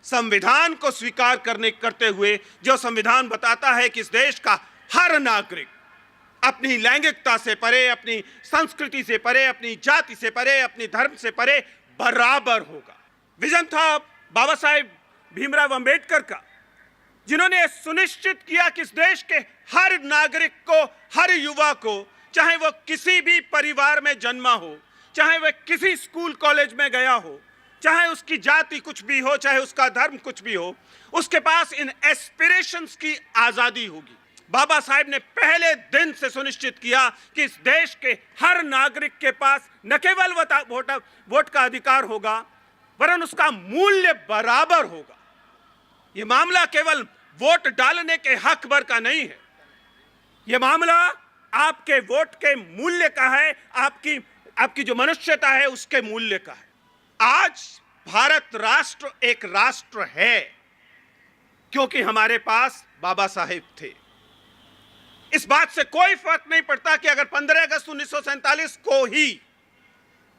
संविधान को स्वीकार करते हुए, जो संविधान बताता है कि इस देश का हर नागरिक अपनी लैंगिकता से परे, अपनी संस्कृति से परे, अपनी जाति से परे, अपनी धर्म से परे बराबर होगा। विजन था बाबा साहेब भीमराव अंबेडकर का, जिन्होंने सुनिश्चित किया कि इस देश के हर नागरिक को, हर युवा को, चाहे वो किसी भी परिवार में जन्मा हो, चाहे वह किसी स्कूल कॉलेज में गया हो, चाहे उसकी जाति कुछ भी हो, चाहे उसका धर्म कुछ भी हो, उसके पास इन एस्पिरेशंस की आजादी होगी। बाबा साहेब ने पहले दिन से सुनिश्चित किया कि इस देश के हर नागरिक के पास न केवल वोट का अधिकार होगा, वरन उसका मूल्य बराबर होगा। यह मामला केवल वोट डालने के हक भर का नहीं है, यह मामला आपके वोट के मूल्य का है, आपकी जो मनुष्यता है उसके मूल्य का है। आज भारत राष्ट्र एक राष्ट्र है क्योंकि हमारे पास बाबा साहेब थे। इस बात से कोई फर्क नहीं पड़ता कि अगर 15 अगस्त 1947 को ही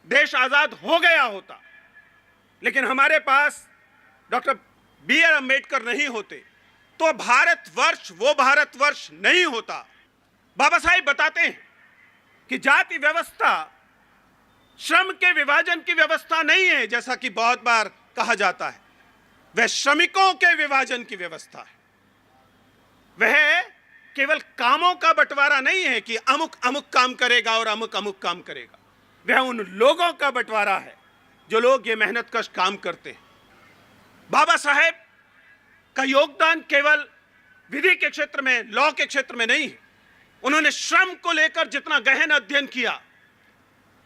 देश आजाद हो गया होता, लेकिन हमारे पास डॉक्टर B.R. अम्बेडकर नहीं होते तो भारतवर्ष वो भारतवर्ष नहीं होता। बाबा साहिब बताते हैं कि जाति व्यवस्था श्रम के विभाजन की व्यवस्था नहीं है, जैसा कि बहुत बार कहा जाता है। वह श्रमिकों के विभाजन की व्यवस्था है। वह केवल कामों का बंटवारा नहीं है कि अमुक अमुक काम करेगा और अमुक अमुक काम करेगा। वह उन लोगों का बंटवारा है जो लोग ये मेहनतकश काम करते हैं। बाबा साहेब का योगदान केवल विधि के क्षेत्र में, लॉ के क्षेत्र में नहीं है। उन्होंने श्रम को लेकर जितना गहन अध्ययन किया,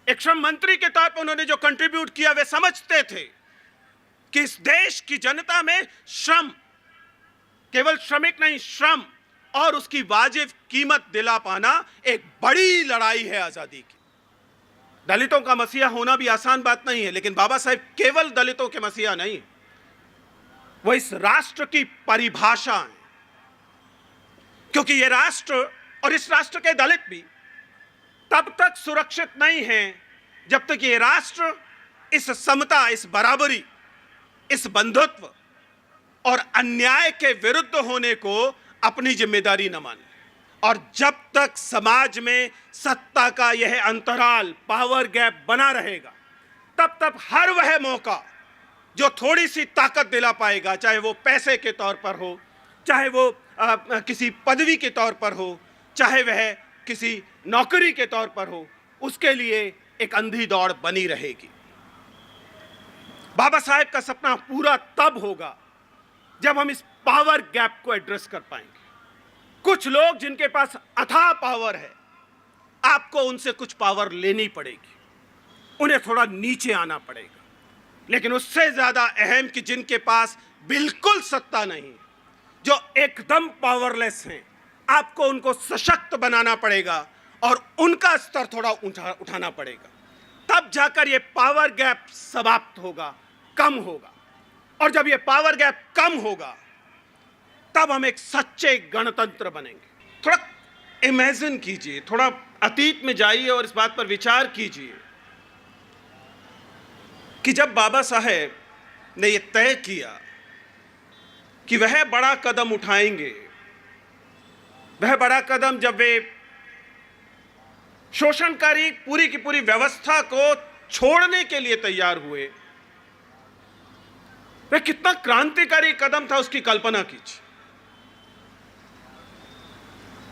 एक श्रम मंत्री के तौर पर उन्होंने जो कंट्रीब्यूट किया, वे समझते थे कि इस देश की जनता में श्रम, केवल श्रमिक नहीं, श्रम और उसकी वाजिब कीमत दिला पाना एक बड़ी लड़ाई है आजादी की। दलितों का मसीहा होना भी आसान बात नहीं है, लेकिन बाबा साहेब केवल दलितों के मसीहा नहीं है, वो इस राष्ट्र की परिभाषा है। क्योंकि ये राष्ट्र और इस राष्ट्र के दलित भी तब तक सुरक्षित नहीं हैं जब तक ये राष्ट्र इस समता, इस बराबरी, इस बंधुत्व और अन्याय के विरुद्ध होने को अपनी जिम्मेदारी न माने। और जब तक समाज में सत्ता का यह अंतराल, पावर गैप बना रहेगा, तब तक हर वह मौका जो थोड़ी सी ताकत दिला पाएगा, चाहे वो पैसे के तौर पर हो, चाहे वो किसी पदवी के तौर पर हो, चाहे वह किसी नौकरी के तौर पर हो, उसके लिए एक अंधी दौड़ बनी रहेगी। बाबा साहेब का सपना पूरा तब होगा जब हम इस पावर गैप को एड्रेस कर पाएंगे। कुछ लोग जिनके पास अथाह पावर है, आपको उनसे कुछ पावर लेनी पड़ेगी, उन्हें थोड़ा नीचे आना पड़ेगा। लेकिन उससे ज्यादा अहम कि जिनके पास बिल्कुल सत्ता नहीं, जो एकदम पावरलेस हैं, आपको उनको सशक्त बनाना पड़ेगा और उनका स्तर थोड़ा उठाना पड़ेगा। तब जाकर ये पावर गैप समाप्त होगा, कम होगा। और जब ये पावर गैप कम होगा, तब हम एक सच्चे गणतंत्र बनेंगे। थोड़ा इमेजिन कीजिए, थोड़ा अतीत में जाइए और इस बात पर विचार कीजिए कि जब बाबा साहेब ने यह तय किया कि वह बड़ा कदम उठाएंगे, वह बड़ा कदम जब वे शोषणकारी पूरी की पूरी व्यवस्था को छोड़ने के लिए तैयार हुए, वह कितना क्रांतिकारी कदम था उसकी कल्पना कीजिए।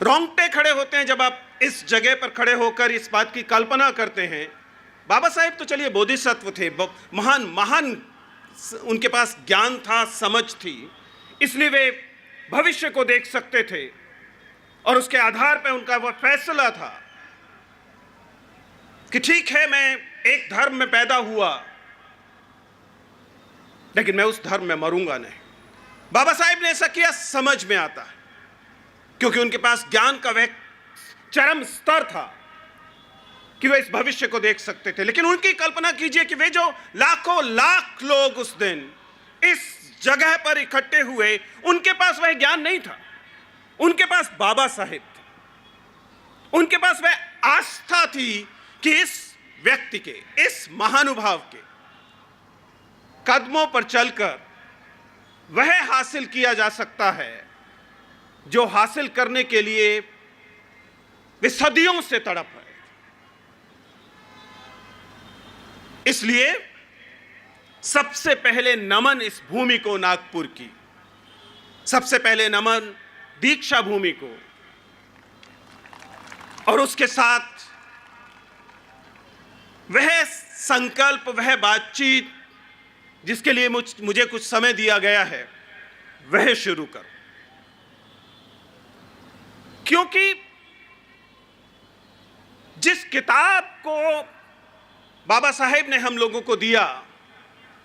रोंगटे खड़े होते हैं जब आप इस जगह पर खड़े होकर इस बात की कल्पना करते हैं। बाबा साहेब तो चलिए बोधिसत्व थे, महान उनके पास ज्ञान था, समझ थी, इसलिए वे भविष्य को देख सकते थे और उसके आधार पर उनका वह फैसला था कि ठीक है, मैं एक धर्म में पैदा हुआ, लेकिन मैं उस धर्म में मरूंगा नहीं। बाबा साहेब ने ऐसा किया, समझ में आता है, क्योंकि उनके पास ज्ञान का वह चरम स्तर था कि वे इस भविष्य को देख सकते थे। लेकिन उनकी कल्पना कीजिए कि वे जो लाखों लाख लोग उस दिन इस जगह पर इकट्ठे हुए, उनके पास वह ज्ञान नहीं था, उनके पास बाबा साहेब थे। उनके पास वह आस्था थी कि इस व्यक्ति के, इस महानुभाव के कदमों पर चलकर वह हासिल किया जा सकता है जो हासिल करने के लिए वे सदियों से तड़प रहे। इसलिए सबसे पहले नमन इस भूमि को, नागपुर की, सबसे पहले नमन दीक्षा भूमि को, और उसके साथ वह संकल्प, वह बातचीत जिसके लिए मुझे कुछ समय दिया गया है, वह शुरू कर। क्योंकि जिस किताब को बाबा साहेब ने हम लोगों को दिया,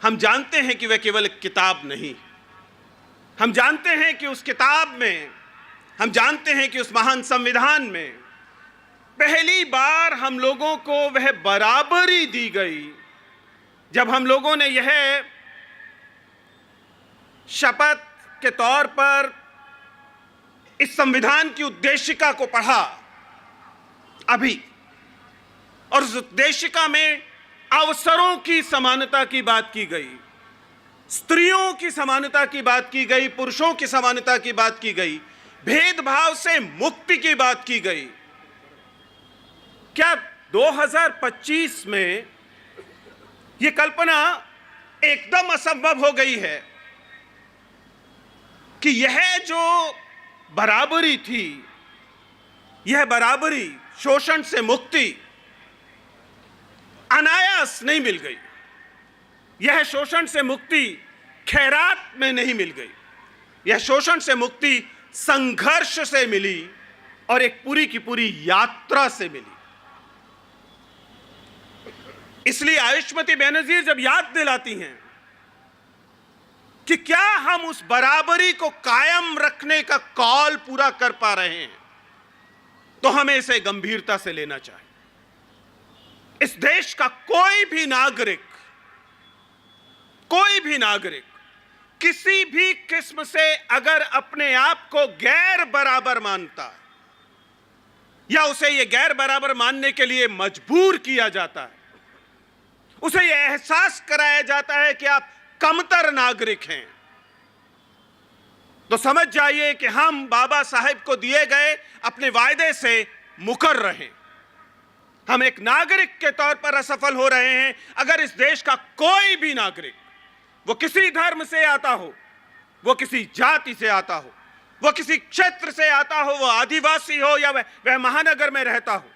हम जानते हैं कि वह केवल एक किताब नहीं। हम जानते हैं कि उस किताब में, हम जानते हैं कि उस महान संविधान में पहली बार हम लोगों को वह बराबरी दी गई जब हम लोगों ने यह शपथ के तौर पर इस संविधान की उद्देशिका को पढ़ा अभी, और उस उद्देशिका में अवसरों की समानता की बात की गई, स्त्रियों की समानता की बात की गई, पुरुषों की समानता की बात की गई, भेदभाव से मुक्ति की बात की गई। क्या 2025 में यह कल्पना एकदम असंभव हो गई है कि यह जो बराबरी थी, यह बराबरी, शोषण से मुक्ति अनायास नहीं मिल गई। यह शोषण से मुक्ति खैरात में नहीं मिल गई। यह शोषण से मुक्ति संघर्ष से मिली और एक पूरी की पूरी यात्रा से मिली। इसलिए आयुष्मती बनर्जी जब याद दिलाती हैं कि क्या हम उस बराबरी को कायम रखने का कॉल पूरा कर पा रहे हैं, तो हमें इसे गंभीरता से लेना चाहिए। इस देश का कोई भी नागरिक किसी भी किस्म से अगर अपने आप को गैर बराबर मानता है या उसे यह गैर बराबर मानने के लिए मजबूर किया जाता है, उसे यह एहसास कराया जाता है कि आप कमतर नागरिक हैं, तो समझ जाइए कि हम बाबा साहेब को दिए गए अपने वायदे से मुकर रहे हैं। हम एक नागरिक के तौर पर असफल हो रहे हैं। अगर इस देश का कोई भी नागरिक, वो किसी धर्म से आता हो, वो किसी जाति से आता हो, वो किसी क्षेत्र से आता हो, वो आदिवासी हो या वह महानगर में रहता हो,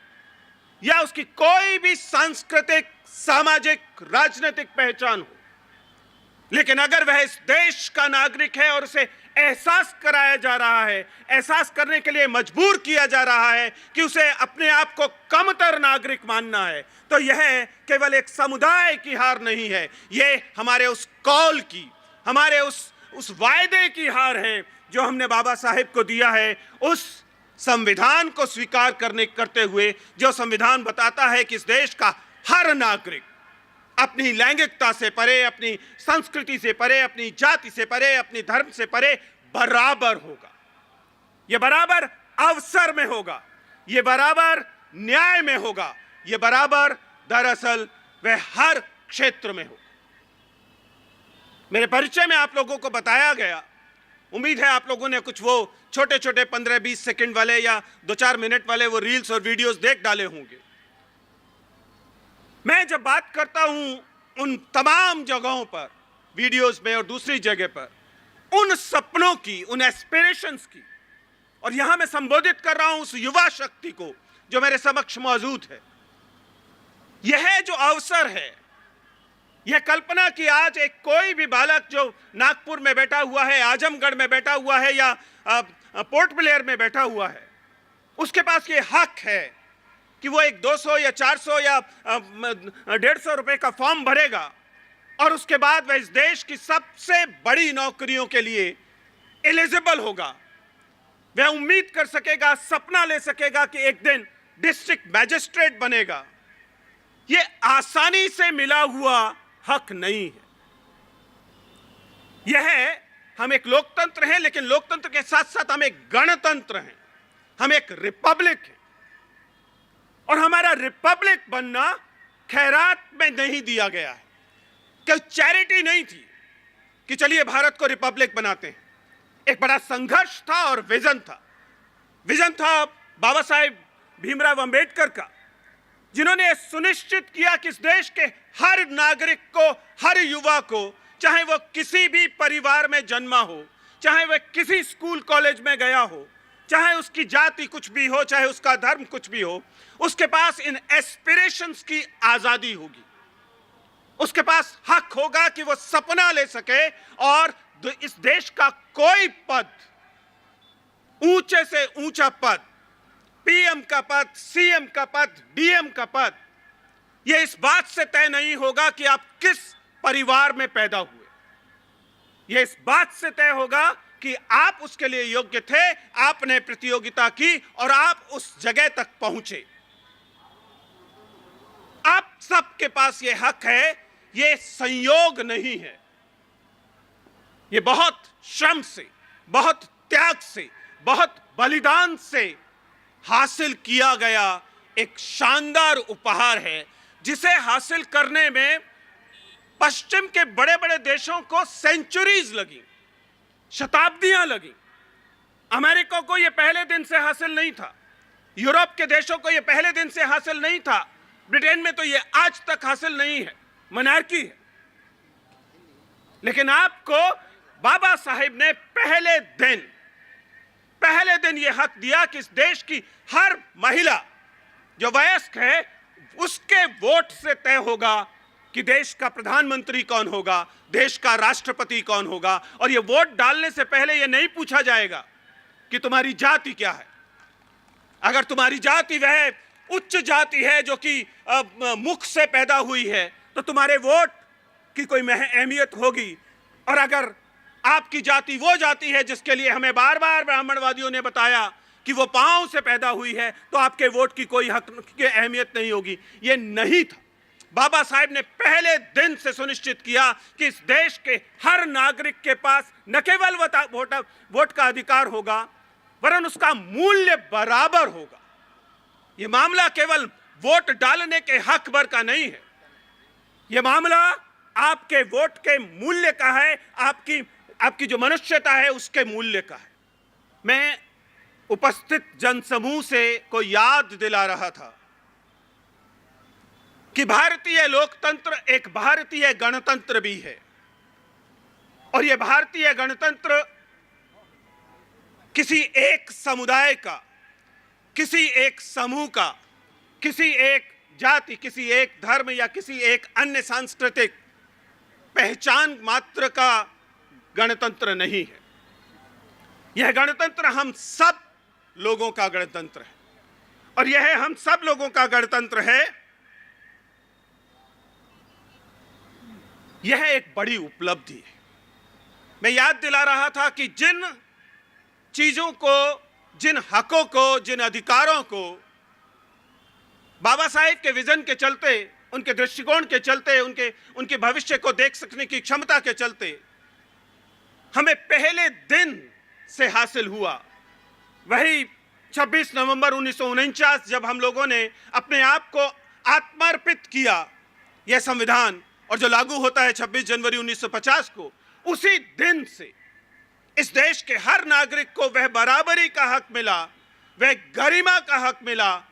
या उसकी कोई भी सांस्कृतिक, सामाजिक, राजनीतिक पहचान हो, लेकिन अगर वह इस देश का नागरिक है और उसे एहसास कराया जा रहा है, एहसास करने के लिए मजबूर किया जा रहा है कि उसे अपने आप को कमतर नागरिक मानना है, तो यह केवल एक समुदाय की हार नहीं है, यह हमारे उस कॉल की, हमारे उस वायदे की हार है जो हमने बाबा साहेब को दिया है, उस संविधान को स्वीकार करते हुए, जो संविधान बताता है कि इस देश का हर नागरिक अपनी लैंगिकता से परे, अपनी संस्कृति से परे, अपनी जाति से परे, अपनी धर्म से परे बराबर होगा। यह बराबर अवसर में होगा, यह बराबर न्याय में होगा, यह बराबर दरअसल वह हर क्षेत्र में होगा। मेरे परिचय में आप लोगों को बताया गया, उम्मीद है आप लोगों ने कुछ वो छोटे छोटे 15-20 सेकंड वाले या 2-4 मिनट वाले वो रील्स और वीडियोस देख डाले होंगे। मैं जब बात करता हूं उन तमाम जगहों पर, वीडियोस में और दूसरी जगह पर, उन सपनों की, उन एस्पिरेशंस की, और यहां मैं संबोधित कर रहा हूं उस युवा शक्ति को जो मेरे समक्ष मौजूद है। यह जो अवसर है, यह कल्पना कि आज एक कोई भी बालक जो नागपुर में बैठा हुआ है, आजमगढ़ में बैठा हुआ है या पोर्ट ब्लेयर में बैठा हुआ है, उसके पास ये हक है कि वो एक 200 या 400 या 150 रुपए का फॉर्म भरेगा और उसके बाद वह इस देश की सबसे बड़ी नौकरियों के लिए एलिजिबल होगा। वह उम्मीद कर सकेगा, सपना ले सकेगा कि एक दिन डिस्ट्रिक्ट मैजिस्ट्रेट बनेगा। यह आसानी से मिला हुआ हक नहीं है। यह, हम एक लोकतंत्र हैं, लेकिन लोकतंत्र के साथ साथ हम एक गणतंत्र हैं, हम एक रिपब्लिक हैं, और हमारा रिपब्लिक बनना खैरात में नहीं दिया गया है, कि चैरिटी नहीं थी कि चलिए भारत को रिपब्लिक बनाते हैं। एक बड़ा संघर्ष था और विजन था बाबा साहेब भीमराव अंबेडकर का, जिन्होंने यह सुनिश्चित किया कि इस देश के हर नागरिक को, हर युवा को, चाहे वह किसी भी परिवार में जन्मा हो, चाहे वह किसी स्कूल कॉलेज में गया हो, चाहे उसकी जाति कुछ भी हो, चाहे उसका धर्म कुछ भी हो, उसके पास इन एस्पिरेशंस की आजादी होगी। उसके पास हक होगा कि वो सपना ले सके और इस देश का कोई पद, ऊंचे से ऊंचा पद, पीएम का पद, सीएम का पद, डीएम का पद, यह इस बात से तय नहीं होगा कि आप किस परिवार में पैदा हुए। यह इस बात से तय होगा कि आप उसके लिए योग्य थे, आपने प्रतियोगिता की और आप उस जगह तक पहुंचे। आप सबके पास यह हक है, यह संयोग नहीं है। यह बहुत श्रम से, बहुत त्याग से, बहुत बलिदान से हासिल किया गया एक शानदार उपहार है, जिसे हासिल करने में पश्चिम के बड़े बड़े देशों को सेंचुरीज लगी, शताब्दियां लगी। अमेरिका को यह पहले दिन से हासिल नहीं था, यूरोप के देशों को यह पहले दिन से हासिल नहीं था, ब्रिटेन में तो यह आज तक हासिल नहीं है, मोनार्की है। लेकिन आपको बाबा साहेब ने पहले दिन यह हक दिया कि इस देश की हर महिला जो वयस्क है, उसके वोट से तय होगा कि देश का प्रधानमंत्री कौन होगा, देश का राष्ट्रपति कौन होगा। और यह वोट डालने से पहले यह नहीं पूछा जाएगा कि तुम्हारी जाति क्या है। अगर तुम्हारी जाति वह उच्च जाति है जो कि मुख से पैदा हुई है, तो तुम्हारे वोट की कोई अहमियत होगी। और अगर आपकी जाति वो जाति है जिसके लिए हमें बार बार ब्राह्मणवादियों ने बताया कि वो पांव से पैदा हुई है, तो आपके वोट की कोई हक की अहमियत नहीं होगी। ये नहीं था। बाबा साहेब ने पहले दिन से सुनिश्चित किया कि इस देश के हर नागरिक के पास न केवल वोट का अधिकार होगा, वरन उसका मूल्य बराबर होगा। यह मामला केवल वोट डालने के हक भर का नहीं है, यह मामला आपके वोट के मूल्य का है, आपकी जो मनुष्यता है उसके मूल्य का है। मैं उपस्थित जनसमूह से को याद दिला रहा था कि भारतीय लोकतंत्र एक भारतीय गणतंत्र भी है, और यह भारतीय गणतंत्र किसी एक समुदाय का, किसी एक समूह का, किसी एक जाति, किसी एक धर्म या किसी एक अन्य सांस्कृतिक पहचान मात्र का गणतंत्र नहीं है। यह गणतंत्र हम सब लोगों का गणतंत्र है, और यह हम सब लोगों का गणतंत्र है। यह एक बड़ी उपलब्धि है। मैं याद दिला रहा था कि जिन चीजों को, जिन हकों को, जिन अधिकारों को बाबा साहेब के विजन के चलते, उनके दृष्टिकोण के चलते, उनके भविष्य को देख सकने की क्षमता के चलते हमें पहले दिन से हासिल हुआ, वही 26 नवंबर 1949 जब हम लोगों ने अपने आप को आत्मार्पित किया यह संविधान, और जो लागू होता है 26 जनवरी 1950 को, उसी दिन से इस देश के हर नागरिक को वह बराबरी का हक मिला, वह गरिमा का हक मिला,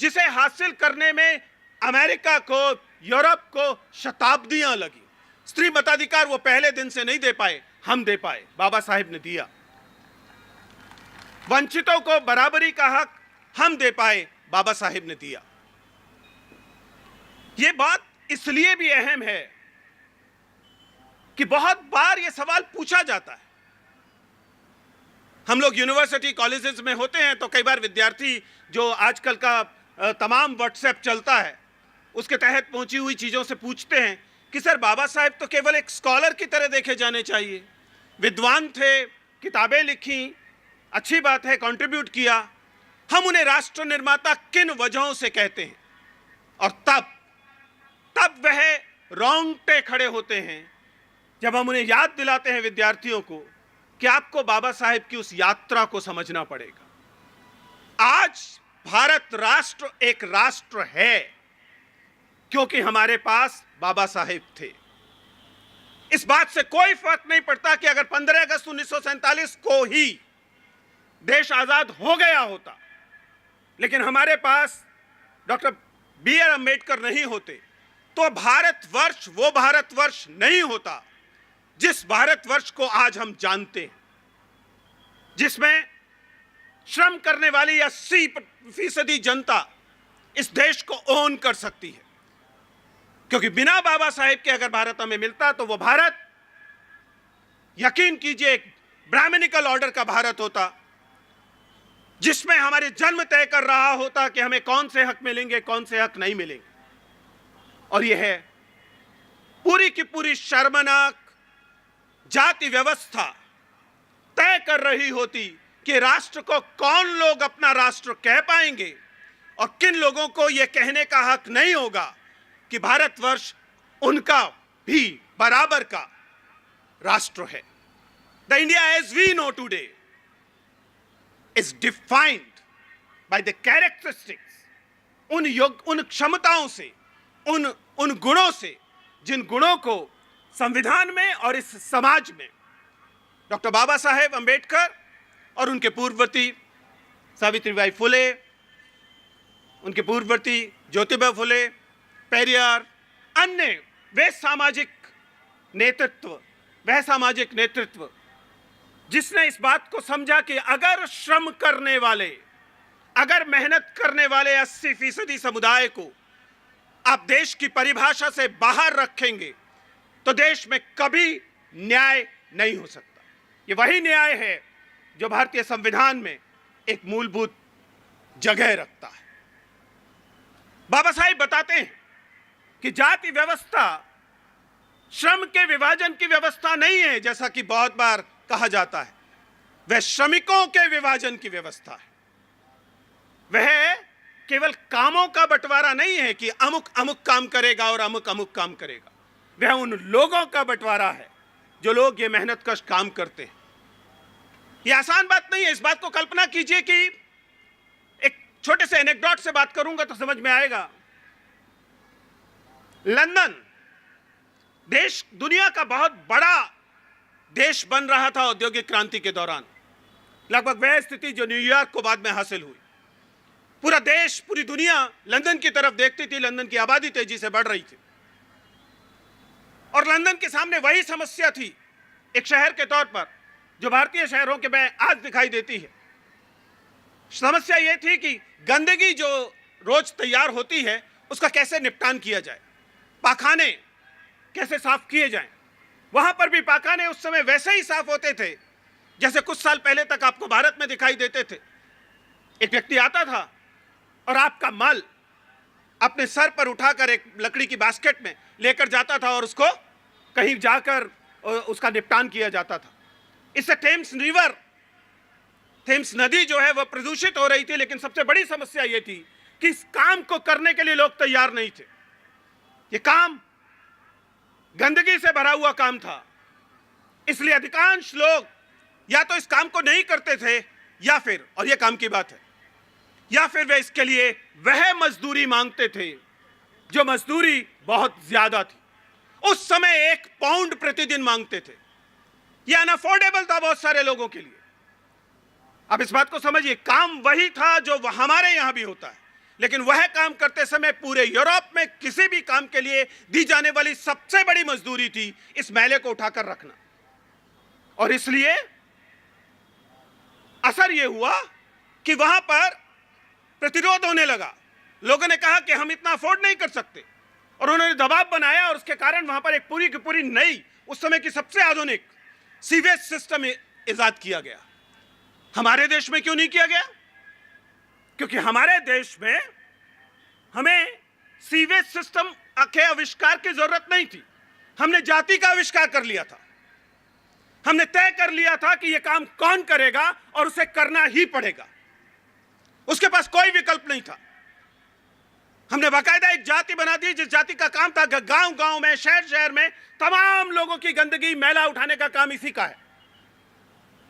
जिसे हासिल करने में अमेरिका को, यूरोप को शताब्दियां लगी। स्त्री मताधिकार वो पहले दिन से नहीं दे पाए, हम दे पाए, बाबा साहेब ने दिया। वंचितों को बराबरी का हक हम दे पाए, बाबा साहेब ने दिया। यह बात इसलिए भी अहम है कि बहुत बार यह सवाल पूछा जाता है। हम लोग यूनिवर्सिटी कॉलेजेस में होते हैं तो कई बार विद्यार्थी, जो आजकल का तमाम व्हाट्सएप चलता है उसके तहत पहुंची हुई चीजों से पूछते हैं कि सर बाबा साहेब तो केवल एक स्कॉलर की तरह देखे जाने चाहिए, विद्वान थे, किताबें लिखी, अच्छी बात है, कंट्रीब्यूट किया, हम उन्हें राष्ट्र निर्माता किन वजहों से कहते हैं? और तब वह रोंगटे खड़े होते हैं जब हम उन्हें याद दिलाते हैं, विद्यार्थियों को, कि आपको बाबा साहेब की उस यात्रा को समझना पड़ेगा। आज भारत राष्ट्र एक राष्ट्र है क्योंकि हमारे पास बाबा साहेब थे। इस बात से कोई फर्क नहीं पड़ता कि अगर 15 अगस्त 1947 को ही देश आजाद हो गया होता, लेकिन हमारे पास डॉक्टर B.R. अम्बेडकर नहीं होते, तो भारतवर्ष वो भारतवर्ष नहीं होता जिस भारतवर्ष को आज हम जानते हैं, जिसमें श्रम करने वाली 80% जनता इस देश को ओन कर सकती है। क्योंकि बिना बाबा साहेब के अगर भारत हमें मिलता तो वो भारत, यकीन कीजिए, एक ब्राह्मणिकल ऑर्डर का भारत होता, जिसमें हमारे जन्म तय कर रहा होता कि हमें कौन से हक मिलेंगे, कौन से हक नहीं मिलेंगे। और यह है पूरी की पूरी शर्मनाक जाति व्यवस्था तय कर रही होती कि राष्ट्र को कौन लोग अपना राष्ट्र कह पाएंगे और किन लोगों को यह कहने का हक नहीं होगा कि भारतवर्ष उनका भी बराबर का राष्ट्र है। The India as we know today is defined by the characteristics, उन क्षमताओं से, उन गुणों से, जिन गुणों को संविधान में और इस समाज में डॉक्टर बाबा साहेब अम्बेडकर और उनके पूर्ववर्ती सावित्रीबाई फुले, उनके पूर्ववर्ती ज्योतिबा फुले, पेरियार, अन्य वह सामाजिक नेतृत्व जिसने इस बात को समझा कि अगर श्रम करने वाले, अगर मेहनत करने वाले 80% समुदाय को आप देश की परिभाषा से बाहर रखेंगे तो देश में कभी न्याय नहीं हो सकता। ये वही न्याय है जो भारतीय संविधान में एक मूलभूत जगह रखता है। बाबा साहिब बताते हैं कि जाति व्यवस्था श्रम के विभाजन की व्यवस्था नहीं है, जैसा कि बहुत बार कहा जाता है। वह श्रमिकों के विभाजन की व्यवस्था है। वह केवल कामों का बंटवारा नहीं है कि अमुक अमुक काम करेगा और अमुक अमुक काम करेगा। वह उन लोगों का बंटवारा है जो लोग ये मेहनतकश काम करते हैं। ये आसान बात नहीं है। इस बात को कल्पना कीजिए कि एक छोटे से एनेक्डोट से बात करूंगा तो समझ में आएगा। लंदन देश दुनिया का बहुत बड़ा देश बन रहा था औद्योगिक क्रांति के दौरान। लगभग वह स्थिति जो न्यूयॉर्क को बाद में हासिल हुई। पूरा देश, पूरी दुनिया लंदन की तरफ देखती थी। लंदन की आबादी तेजी से बढ़ रही थी और लंदन के सामने वही समस्या थी एक शहर के तौर पर जो भारतीय शहरों के में आज दिखाई देती है। समस्या यह थी कि गंदगी जो रोज तैयार होती है उसका कैसे निपटान किया जाए, पाखाने कैसे साफ किए जाएं। वहां पर भी पाखाने उस समय वैसे ही साफ होते थे जैसे कुछ साल पहले तक आपको भारत में दिखाई देते थे। एक व्यक्ति आता था और आपका मल अपने सर पर उठाकर एक लकड़ी की बास्केट में लेकर जाता था और उसको कहीं जाकर उसका निपटान किया जाता था। इससे थेम्स नदी जो है वह प्रदूषित हो रही थी। लेकिन सबसे बड़ी समस्या यह थी कि इस काम को करने के लिए लोग तैयार नहीं थे। यह काम गंदगी से भरा हुआ काम था, इसलिए अधिकांश लोग या तो इस काम को नहीं करते थे या फिर, और यह काम की बात है, या फिर वे इसके लिए वह मजदूरी मांगते थे जो मजदूरी बहुत ज्यादा थी। उस समय 1 पाउंड प्रतिदिन मांगते थे। यह अनअफोर्डेबल था बहुत सारे लोगों के लिए। अब इस बात को समझिए, काम वही था जो हमारे यहां भी होता है, लेकिन वह काम करते समय पूरे यूरोप में किसी भी काम के लिए दी जाने वाली सबसे बड़ी मजदूरी थी इस मैले को उठाकर रखना। और इसलिए असर यह हुआ कि वहां पर प्रतिरोध होने लगा। लोगों ने कहा कि हम इतना अफोर्ड नहीं कर सकते और उन्होंने दबाव बनाया और उसके कारण वहां पर एक पूरी की पूरी नई, उस समय की सबसे आधुनिक सीवेज सिस्टम इजाद किया गया। हमारे देश में क्यों नहीं किया गया? क्योंकि हमारे देश में हमें सीवेज सिस्टम के आविष्कार की जरूरत नहीं थी। हमने जाति का आविष्कार कर लिया था। हमने तय कर लिया था कि यह काम कौन करेगा और उसे करना ही पड़ेगा। उसके पास कोई विकल्प नहीं था। हमने बाकायदा एक जाति बना दी जिस जाति का काम था गांव गांव में, शहर शहर में तमाम लोगों की गंदगी, मैला उठाने का काम इसी का है।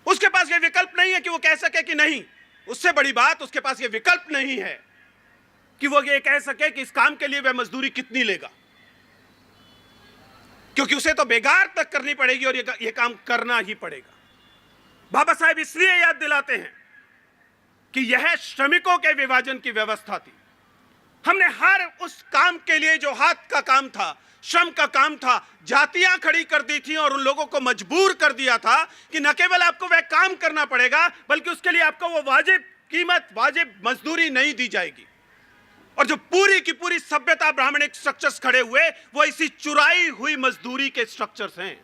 उसके पास यह विकल्प नहीं है कि वो कह सके कि नहीं। उससे बड़ी बात, उसके पास यह विकल्प नहीं है कि वो ये कह सके कि इस काम के लिए वह मजदूरी कितनी लेगा, क्योंकि उसे तो बेगार तक करनी पड़ेगी और ये काम करना ही पड़ेगा। बाबा साहेब इसलिए याद दिलाते हैं कि यह श्रमिकों के विभाजन की व्यवस्था थी। हमने हर उस काम के लिए जो हाथ का काम था, श्रम का काम था, जातियां खड़ी कर दी थी और उन लोगों को मजबूर कर दिया था कि न केवल आपको वह काम करना पड़ेगा बल्कि उसके लिए आपको वो वाजिब कीमत, वाजिब मजदूरी नहीं दी जाएगी। और जो पूरी की पूरी सभ्यता ब्राह्मणिक स्ट्रक्चर्स खड़े हुए वो इसी चुराई हुई मजदूरी के स्ट्रक्चर्स हैं।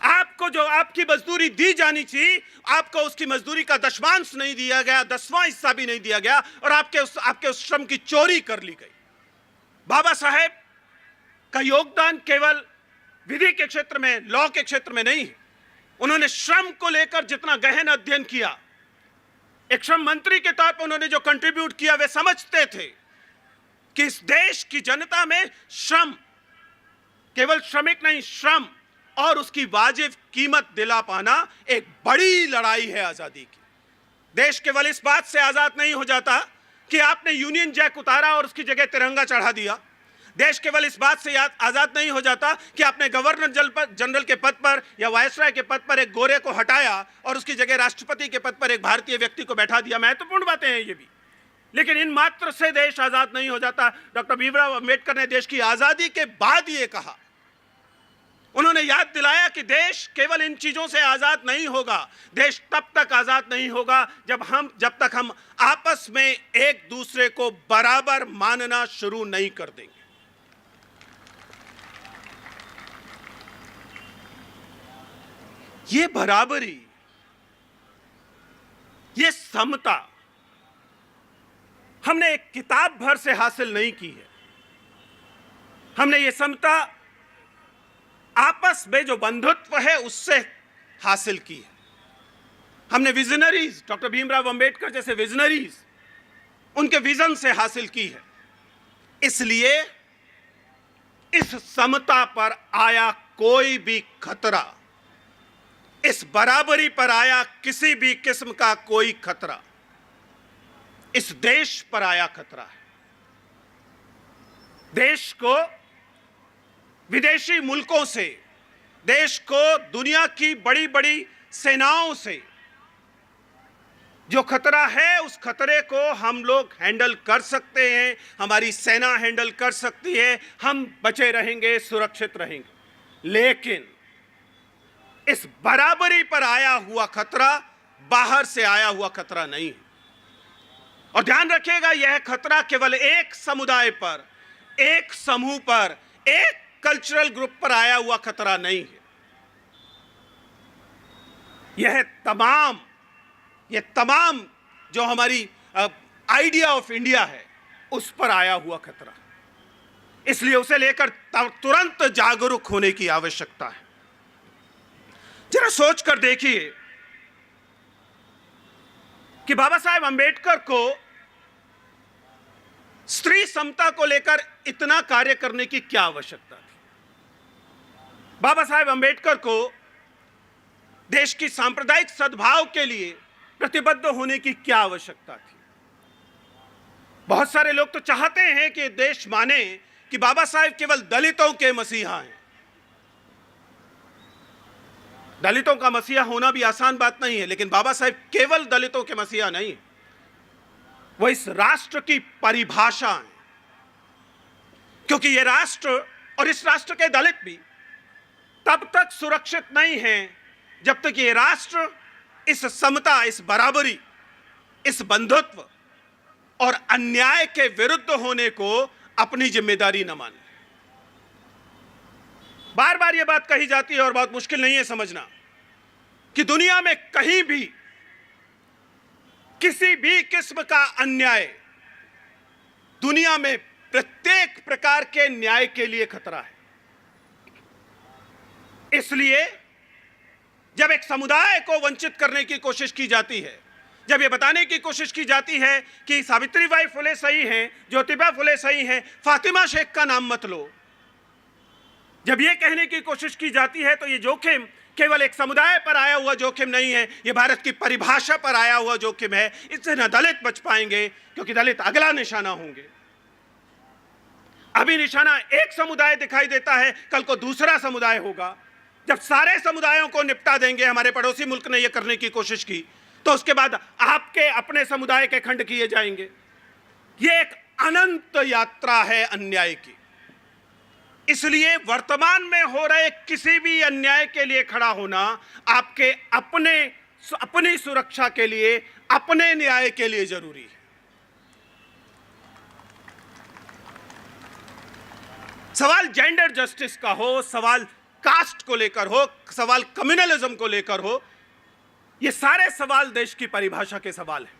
आपको जो आपकी मजदूरी दी जानी थी, आपको उसकी मजदूरी का दशमांश नहीं दिया गया, 10वां हिस्सा भी नहीं दिया गया और आपके उस श्रम की चोरी कर ली गई। बाबा साहेब का योगदान केवल विधि के क्षेत्र में, लॉ के क्षेत्र में नहीं है। उन्होंने श्रम को लेकर जितना गहन अध्ययन किया, एक श्रम मंत्री के तौर पर उन्होंने जो कंट्रीब्यूट किया, वे समझते थे कि इस देश की जनता में श्रम, केवल श्रमिक नहीं, श्रम और उसकी वाजिब कीमत दिला पाना एक बड़ी लड़ाई है आजादी की। देश केवल इस बात से आजाद नहीं हो जाता कि आपने यूनियन जैक उतारा और उसकी जगह तिरंगा चढ़ा दिया। देश केवल इस बात से आजाद नहीं हो जाता कि आपने गवर्नर जनरल के पद पर या वायसराय के पद पर एक गोरे को हटाया और उसकी जगह राष्ट्रपति के पद पर एक भारतीय व्यक्ति को बैठा दिया। महत्वपूर्ण बातें हैं ये भी, लेकिन इन मात्र से देश आजाद नहीं हो जाता। डॉक्टर भीमराव अंबेडकर ने देश की आजादी के बाद ये कहा, उन्होंने याद दिलाया कि देश केवल इन चीजों से आजाद नहीं होगा। देश तब तक आजाद नहीं होगा जब तक हम आपस में एक दूसरे को बराबर मानना शुरू नहीं कर देंगे। ये बराबरी, ये समता हमने एक किताब भर से हासिल नहीं की है। हमने ये समता आपस में जो बंधुत्व है उससे हासिल की है। हमने विजनरीज, डॉक्टर भीमराव अंबेडकर जैसे विजनरीज, उनके विजन से हासिल की है। इसलिए इस समता पर आया कोई भी खतरा, इस बराबरी पर आया किसी भी किस्म का कोई खतरा, इस देश पर आया खतरा है। देश को विदेशी मुल्कों से, देश को दुनिया की बड़ी बड़ी सेनाओं से जो खतरा है, उस खतरे को हम लोग हैंडल कर सकते हैं, हमारी सेना हैंडल कर सकती है, हम बचे रहेंगे, सुरक्षित रहेंगे। लेकिन इस बराबरी पर आया हुआ खतरा बाहर से आया हुआ खतरा नहीं है। और ध्यान रखिएगा, यह खतरा केवल एक समुदाय पर, एक समूह पर, एक कल्चरल ग्रुप पर आया हुआ खतरा नहीं है। यह तमाम जो हमारी आइडिया ऑफ इंडिया है उस पर आया हुआ खतरा। इसलिए उसे लेकर तुरंत जागरूक होने की आवश्यकता है। जरा सोच कर देखिए कि बाबा साहेब अंबेडकर को स्त्री समता को लेकर इतना कार्य करने की क्या आवश्यकता थी? बाबा साहेब अंबेडकर को देश की सांप्रदायिक सद्भाव के लिए प्रतिबद्ध होने की क्या आवश्यकता थी? बहुत सारे लोग तो चाहते हैं कि देश माने कि बाबा साहेब केवल दलितों के मसीहा हैं। दलितों का मसीहा होना भी आसान बात नहीं है, लेकिन बाबा साहेब केवल दलितों के मसीहा नहीं, वो इस राष्ट्र की परिभाषा है। क्योंकि ये राष्ट्र और इस राष्ट्र के दलित भी तब तक सुरक्षित नहीं हैं जब तक ये राष्ट्र इस समता, इस बराबरी, इस बंधुत्व और अन्याय के विरुद्ध होने को अपनी जिम्मेदारी न माने। बार बार यह बात कही जाती है और बहुत मुश्किल नहीं है समझना कि दुनिया में कहीं भी किसी भी किस्म का अन्याय, दुनिया में प्रत्येक प्रकार के न्याय के लिए खतरा है। इसलिए जब एक समुदाय को वंचित करने की कोशिश की जाती है, जब यह बताने की कोशिश की जाती है कि सावित्रीबाई फुले सही हैं, ज्योतिबा फुले सही हैं, फातिमा शेख का नाम मत लो, जब यह कहने की कोशिश की जाती है तो यह जोखिम केवल एक समुदाय पर आया हुआ जोखिम नहीं है, यह भारत की परिभाषा पर आया हुआ जोखिम है। इससे न दलित बच पाएंगे क्योंकि दलित अगला निशाना होंगे, अभी निशाना एक समुदाय दिखाई देता है, कल को दूसरा समुदाय होगा। जब सारे समुदायों को निपटा देंगे, हमारे पड़ोसी मुल्क ने यह करने की कोशिश की, तो उसके बाद आपके अपने समुदाय के खंड किए जाएंगे। यह एक अनंत यात्रा है अन्याय की। इसलिए वर्तमान में हो रहे किसी भी अन्याय के लिए खड़ा होना आपके अपनी सुरक्षा के लिए, अपने न्याय के लिए जरूरी है। सवाल जेंडर जस्टिस का हो, सवाल कास्ट को लेकर हो, सवाल कम्युनलिज्म को लेकर हो, ये सारे सवाल देश की परिभाषा के सवाल हैं।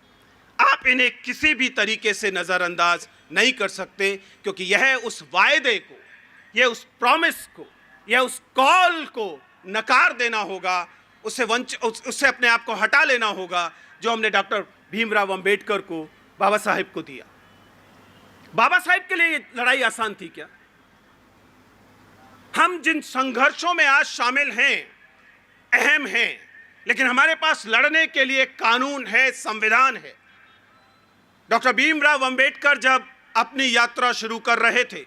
आप इन्हें किसी भी तरीके से नजरअंदाज नहीं कर सकते, क्योंकि यह उस वायदे को, यह उस प्रॉमिस को, यह उस कॉल को नकार देना होगा, उससे अपने आप को हटा लेना होगा जो हमने डॉक्टर भीमराव अंबेडकर को, बाबा साहेब को दिया। बाबा साहेब के लिए ये लड़ाई आसान थी क्या? हम जिन संघर्षों में आज शामिल हैं अहम हैं, लेकिन हमारे पास लड़ने के लिए कानून है, संविधान है। डॉक्टर भीमराव अंबेडकर जब अपनी यात्रा शुरू कर रहे थे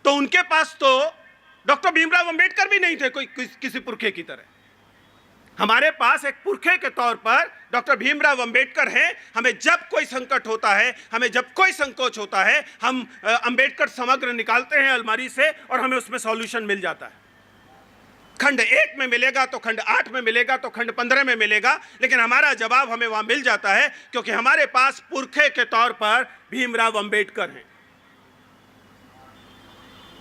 तो उनके पास तो डॉक्टर भीमराव अंबेडकर भी नहीं थे कोई किसी पुरखे की तरह। हमारे पास एक पुरखे के तौर पर डॉक्टर भीमराव अंबेडकर हैं। हमें जब कोई संकट होता है, हमें जब कोई संकोच होता है, हम अंबेडकर समग्र निकालते हैं अलमारी से और हमें उसमें सॉल्यूशन मिल जाता है। खंड 1 में मिलेगा तो खंड 8 में मिलेगा तो खंड 15 में मिलेगा, लेकिन हमारा जवाब हमें वहां मिल जाता है, क्योंकि हमारे पास पुरखे के तौर पर भीमराव अंबेडकर हैं।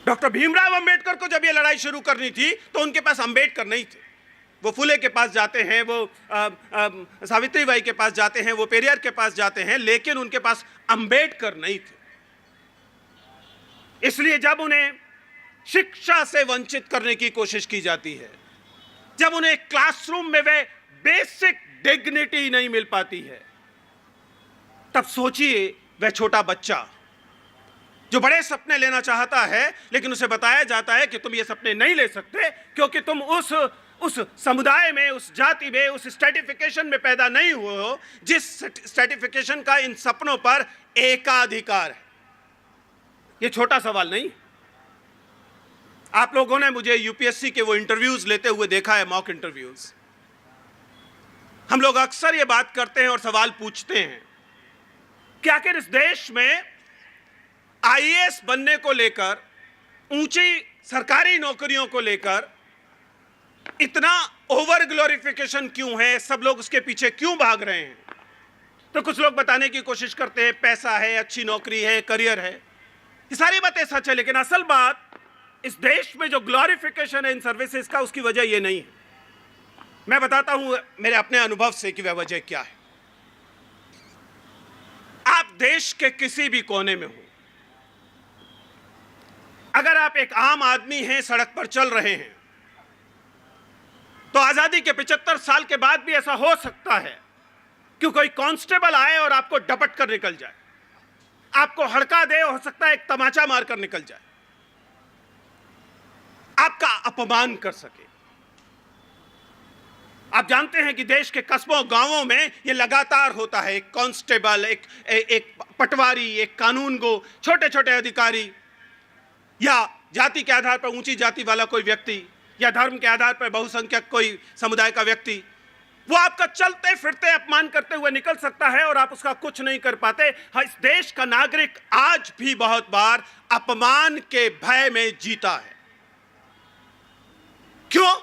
डॉक्टर भीमराव अंबेडकर को जब ये लड़ाई शुरू करनी थी तो उनके पास अंबेडकर नहीं थे। वो फुले के पास जाते हैं, वो सावित्रीबाई के पास जाते हैं, वो पेरियार के पास जाते हैं, लेकिन उनके पास अंबेडकर नहीं थे। इसलिए जब उन्हें शिक्षा से वंचित करने की कोशिश की जाती है, जब उन्हें क्लासरूम में वे बेसिक डिग्निटी नहीं मिल पाती है, तब सोचिए वह छोटा बच्चा जो बड़े सपने लेना चाहता है, लेकिन उसे बताया जाता है कि तुम ये सपने नहीं ले सकते, क्योंकि तुम उस समुदाय में, उस जाति में, उस स्ट्रेटिफिकेशन में पैदा नहीं हुए हो जिस स्ट्रेटिफिकेशन का इन सपनों पर एकाधिकार है। ये छोटा सवाल नहीं। आप लोगों ने मुझे यूपीएससी के वो इंटरव्यूज लेते हुए देखा है, मॉक इंटरव्यूज। हम लोग अक्सर ये बात करते हैं और सवाल पूछते हैं कि आखिर इस देश में आईएएस बनने को लेकर, ऊंची सरकारी नौकरियों को लेकर इतना ओवर ग्लोरिफिकेशन क्यों है, सब लोग उसके पीछे क्यों भाग रहे हैं? तो कुछ लोग बताने की कोशिश करते हैं पैसा है, अच्छी नौकरी है, करियर है। ये सारी बातें सच है, लेकिन असल बात इस देश में जो ग्लोरिफिकेशन है इन सर्विसेज का, उसकी वजह ये नहीं है। मैं बताता हूं मेरे अपने अनुभव से कि वह वजह क्या है। आप देश के किसी भी कोने में हो, अगर आप एक आम आदमी हैं, सड़क पर चल रहे हैं, तो आजादी के 75 साल के बाद भी ऐसा हो सकता है कि कोई कांस्टेबल आए और आपको डपट कर निकल जाए, आपको हड़का दे, हो सकता है एक तमाचा मारकर निकल जाए, आपका अपमान कर सके। आप जानते हैं कि देश के कस्बों गांवों में यह लगातार होता है। एक कांस्टेबल, एक पटवारी, एक कानूनगो, छोटे छोटे अधिकारी, या जाति के आधार पर ऊंची जाति वाला कोई व्यक्ति, या धर्म के आधार पर बहुसंख्यक कोई समुदाय का व्यक्ति, वो आपका चलते फिरते अपमान करते हुए निकल सकता है और आप उसका कुछ नहीं कर पाते। इस देश का नागरिक आज भी बहुत बार अपमान के भय में जीता है। क्यों?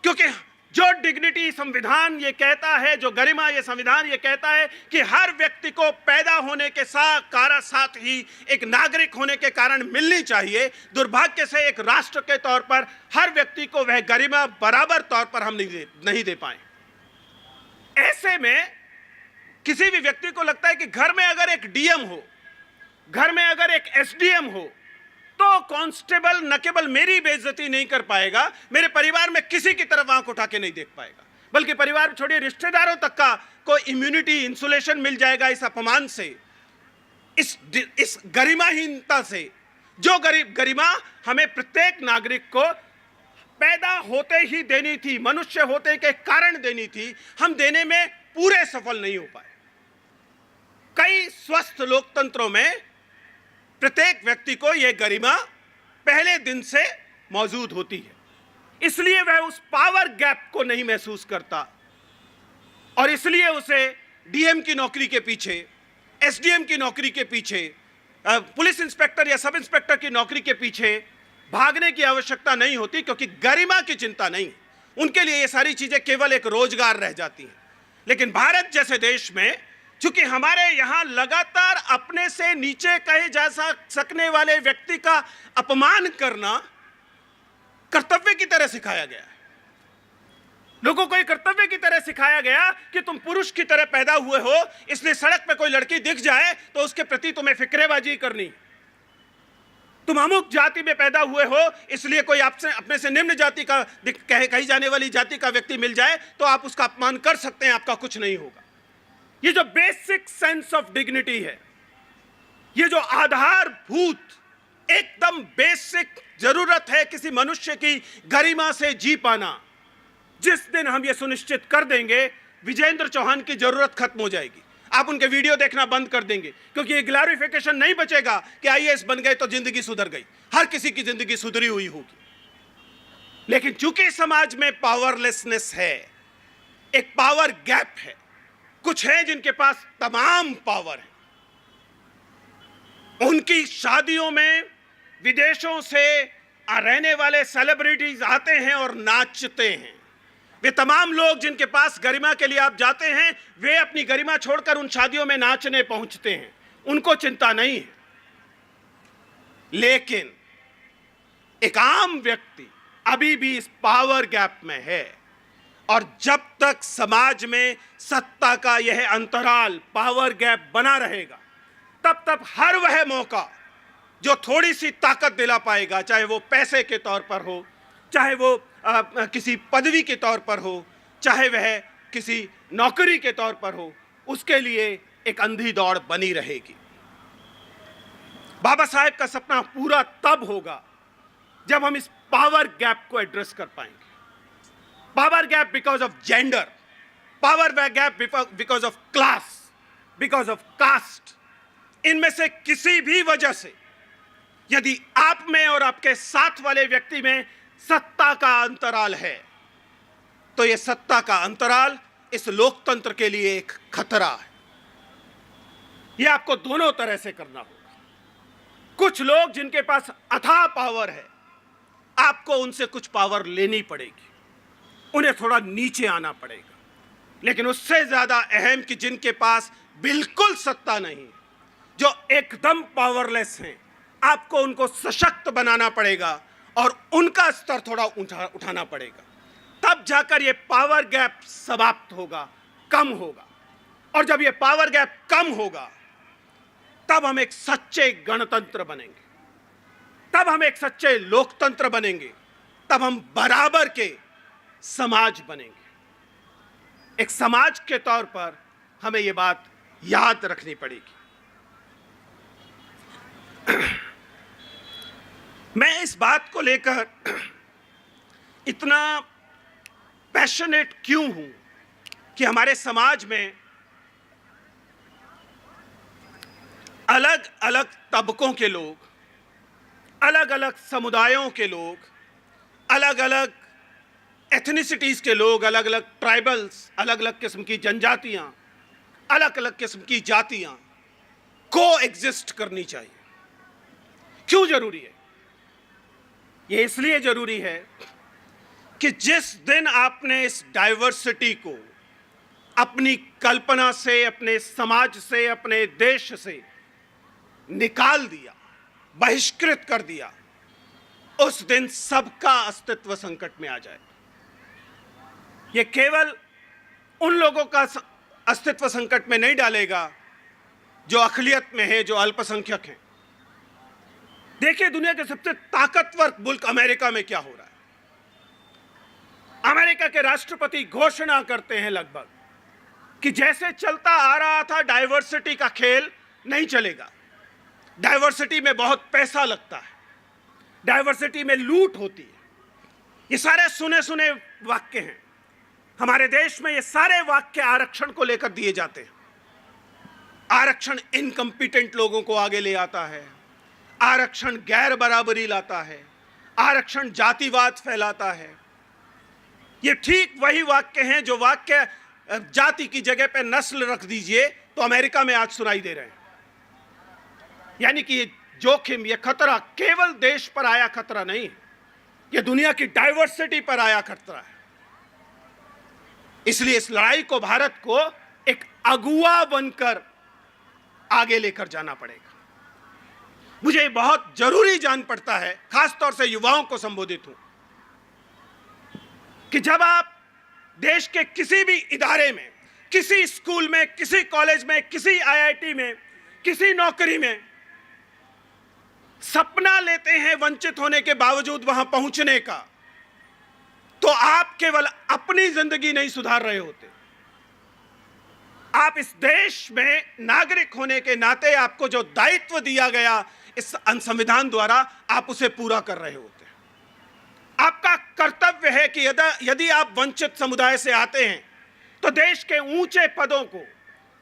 क्योंकि जो डिग्निटी संविधान ये कहता है, जो गरिमा ये संविधान ये कहता है कि हर व्यक्ति को पैदा होने के साथ ही एक नागरिक होने के कारण मिलनी चाहिए, दुर्भाग्य से एक राष्ट्र के तौर पर हर व्यक्ति को वह गरिमा बराबर तौर पर हम नहीं दे पाए। ऐसे में किसी भी व्यक्ति को लगता है कि घर में अगर एक डीएम हो, घर में अगर एक एसडीएम हो, तो कांस्टेबल न केवल मेरी बेइज्जती नहीं कर पाएगा, मेरे परिवार में किसी की तरफ आंख उठा के नहीं देख पाएगा, बल्कि परिवार छोड़िए रिश्तेदारों तक का कोई इम्यूनिटी, इंसुलेशन मिल जाएगा इस अपमान से, इस गरिमाहीनता से। जो गरिमा हमें प्रत्येक नागरिक को पैदा होते ही देनी थी, मनुष्य होते के कारण देनी थी, हम देने में पूरे सफल नहीं हो पाए। कई स्वस्थ लोकतंत्रों में प्रत्येक व्यक्ति को यह गरिमा पहले दिन से मौजूद होती है, इसलिए वह उस पावर गैप को नहीं महसूस करता और इसलिए उसे डीएम की नौकरी के पीछे, एसडीएम की नौकरी के पीछे, पुलिस इंस्पेक्टर या सब इंस्पेक्टर की नौकरी के पीछे भागने की आवश्यकता नहीं होती, क्योंकि गरिमा की चिंता नहीं। उनके लिए ये सारी चीजें केवल एक रोजगार रह जाती हैं। लेकिन भारत जैसे देश में, चूंकि हमारे यहां लगातार अपने से नीचे कहे जा सकने वाले व्यक्ति का अपमान करना कर्तव्य की तरह सिखाया गया है। लोगों को एक कर्तव्य की तरह सिखाया गया कि तुम पुरुष की तरह पैदा हुए हो, इसलिए सड़क पे कोई लड़की दिख जाए तो उसके प्रति तुम्हें फिक्रेबाजी करनी। तुम अमुक जाति में पैदा हुए हो, इसलिए कोई आपसे अपने से निम्न जाति का कही जाने वाली जाति का व्यक्ति मिल जाए तो आप उसका अपमान कर सकते हैं, आपका कुछ नहीं होगा। ये जो बेसिक सेंस ऑफ डिग्निटी है, ये जो आधारभूत एकदम बेसिक जरूरत है किसी मनुष्य की गरिमा से जी पाना, जिस दिन हम ये सुनिश्चित कर देंगे, विजेंद्र चौहान की जरूरत खत्म हो जाएगी। आप उनके वीडियो देखना बंद कर देंगे, क्योंकि ये ग्लोरिफिकेशन नहीं बचेगा कि आईएएस बन गए तो जिंदगी सुधर गई। हर किसी की जिंदगी सुधरी हुई होगी, लेकिन चूंकि समाज में पावरलेसनेस है, एक पावर गैप है, कुछ है जिनके पास तमाम पावर है, उनकी शादियों में विदेशों से रहने वाले सेलिब्रिटीज आते हैं और नाचते हैं। वे तमाम लोग जिनके पास गरिमा के लिए आप जाते हैं, वे अपनी गरिमा छोड़कर उन शादियों में नाचने पहुंचते हैं, उनको चिंता नहीं है। लेकिन एक आम व्यक्ति अभी भी इस पावर गैप में है, और जब तक समाज में सत्ता का यह अंतराल, पावर गैप बना रहेगा, तब तक हर वह मौका जो थोड़ी सी ताकत दिला पाएगा, चाहे वो पैसे के तौर पर हो, चाहे वो किसी पदवी के तौर पर हो, चाहे वह किसी नौकरी के तौर पर हो, उसके लिए एक अंधी दौड़ बनी रहेगी। बाबा साहेब का सपना पूरा तब होगा जब हम इस पावर गैप को एड्रेस कर पाएंगे। Power gap because of gender, power gap because of class, because of caste. इनमें से किसी भी वजह से यदि आप में और आपके साथ वाले व्यक्ति में सत्ता का अंतराल है, तो यह सत्ता का अंतराल इस लोकतंत्र के लिए एक खतरा है। यह आपको दोनों तरह से करना होगा। कुछ लोग जिनके पास अथाह पावर है, आपको उनसे कुछ पावर लेनी पड़ेगी, उन्हें थोड़ा नीचे आना पड़ेगा। लेकिन उससे ज्यादा अहम कि जिनके पास बिल्कुल सत्ता नहीं, जो एकदम पावरलेस हैं, आपको उनको सशक्त बनाना पड़ेगा और उनका स्तर थोड़ा उठाना पड़ेगा। तब जाकर ये पावर गैप समाप्त होगा, कम होगा। और जब ये पावर गैप कम होगा, तब हम एक सच्चे गणतंत्र बनेंगे, तब हम एक सच्चे लोकतंत्र बनेंगे, तब हम बराबर के समाज बनेंगे। एक समाज के तौर पर हमें ये बात याद रखनी पड़ेगी। मैं इस बात को लेकर इतना पैशनेट क्यों हूं कि हमारे समाज में अलग अलग तबकों के लोग, अलग अलग समुदायों के लोग, अलग अलग एथनिसिटीज के लोग, अलग अलग ट्राइबल्स, अलग अलग किस्म की जनजातियां, अलग अलग किस्म की जातियां को एग्जिस्ट करनी चाहिए। क्यों जरूरी है? यह इसलिए जरूरी है कि जिस दिन आपने इस डाइवर्सिटी को अपनी कल्पना से, अपने समाज से, अपने देश से निकाल दिया, बहिष्कृत कर दिया, उस दिन सबका अस्तित्व संकट में आ जाए। यह केवल उन लोगों का अस्तित्व संकट में नहीं डालेगा जो अक़लियत में है, जो अल्पसंख्यक हैं। देखिए दुनिया के सबसे ताकतवर मुल्क अमेरिका में क्या हो रहा है। अमेरिका के राष्ट्रपति घोषणा करते हैं लगभग कि जैसे चलता आ रहा था डाइवर्सिटी का खेल नहीं चलेगा, डाइवर्सिटी में बहुत पैसा लगता है, डाइवर्सिटी में लूट होती है। ये सारे सुने सुने वाक्य हैं। हमारे देश में ये सारे वाक्य आरक्षण को लेकर दिए जाते हैं। आरक्षण इनकम्पिटेंट लोगों को आगे ले आता है, आरक्षण गैर बराबरी लाता है, आरक्षण जातिवाद फैलाता है। ये ठीक वही वाक्य हैं जो वाक्य जाति की जगह पे नस्ल रख दीजिए तो अमेरिका में आज सुनाई दे रहे हैं। यानी कि ये जोखिम, ये खतरा केवल देश पर आया खतरा नहीं है, ये दुनिया की डाइवर्सिटी पर आया खतरा है। इसलिए इस लड़ाई को भारत को एक अगुवा बनकर आगे लेकर जाना पड़ेगा। मुझे बहुत जरूरी जान पड़ता है, खासतौर से युवाओं को संबोधित हूं, कि जब आप देश के किसी भी इदारे में, किसी स्कूल में, किसी कॉलेज में, किसी आईआईटी में, किसी नौकरी में सपना लेते हैं वंचित होने के बावजूद वहां पहुंचने का, तो आप केवल अपनी जिंदगी नहीं सुधार रहे होते, आप इस देश में नागरिक होने के नाते आपको जो दायित्व दिया गया इस संविधान द्वारा, आप उसे पूरा कर रहे होते। आपका कर्तव्य है कि यदि आप वंचित समुदाय से आते हैं तो देश के ऊंचे पदों को,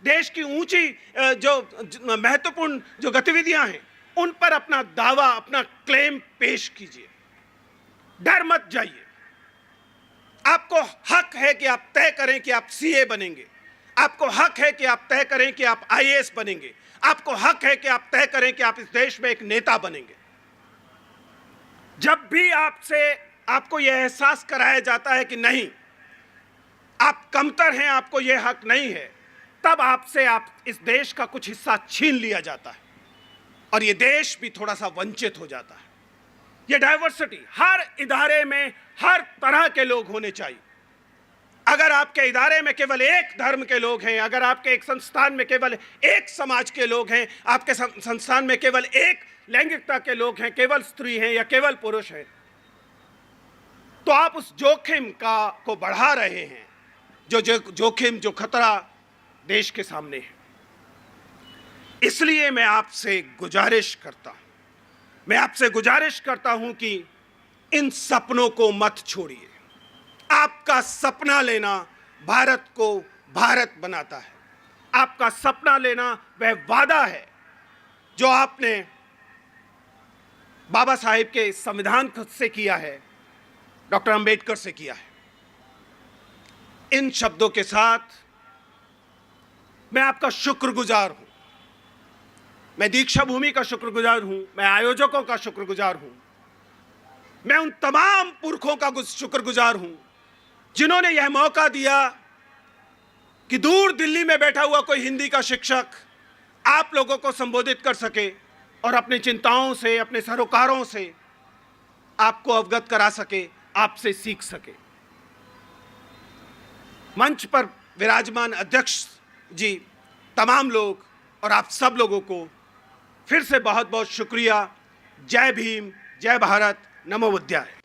देश की ऊंची जो महत्वपूर्ण जो गतिविधियां हैं उन पर अपना दावा, अपना क्लेम पेश कीजिए। डर मत जाइए। आपको हक है कि आप तय करें कि आप सीए बनेंगे, आपको हक है कि आप तय करें कि आप आईएएस बनेंगे, आपको हक है कि आप तय करें कि आप इस देश में एक नेता बनेंगे। जब भी आपको यह एहसास कराया जाता है कि नहीं, आप कमतर हैं, आपको यह हक नहीं है, तब आपसे इस देश का कुछ हिस्सा छीन लिया जाता है और यह देश भी थोड़ा सा वंचित हो जाता है। यह डाइवर्सिटी हर इदारे में हर तरह के लोग होने चाहिए। अगर आपके इदारे में केवल एक धर्म के लोग हैं, अगर आपके एक संस्थान में केवल एक समाज के लोग हैं, आपके संस्थान में केवल एक लैंगिकता के लोग हैं, केवल स्त्री हैं या केवल पुरुष हैं, तो आप उस जोखिम को बढ़ा रहे हैं, जोखिम, जो खतरा देश के सामने है। इसलिए मैं आपसे गुजारिश करता हूं कि इन सपनों को मत छोड़िए। आपका सपना लेना भारत को भारत बनाता है। आपका सपना लेना वह वादा है जो आपने बाबा साहेब के संविधान से किया है, डॉक्टर अंबेडकर से किया है। इन शब्दों के साथ मैं आपका शुक्रगुजार हूं। मैं दीक्षा भूमि का शुक्रगुजार हूं, मैं आयोजकों का शुक्रगुजार हूं, मैं उन तमाम पुरखों का शुक्रगुजार हूं जिन्होंने यह मौका दिया कि दूर दिल्ली में बैठा हुआ कोई हिंदी का शिक्षक आप लोगों को संबोधित कर सके और अपनी चिंताओं से, अपने सरोकारों से आपको अवगत करा सके, आपसे सीख सके। मंच पर विराजमान अध्यक्ष जी, तमाम लोग और आप सब लोगों को फिर से बहुत बहुत शुक्रिया। जय भीम, जय भारत, नमो बुद्धाय।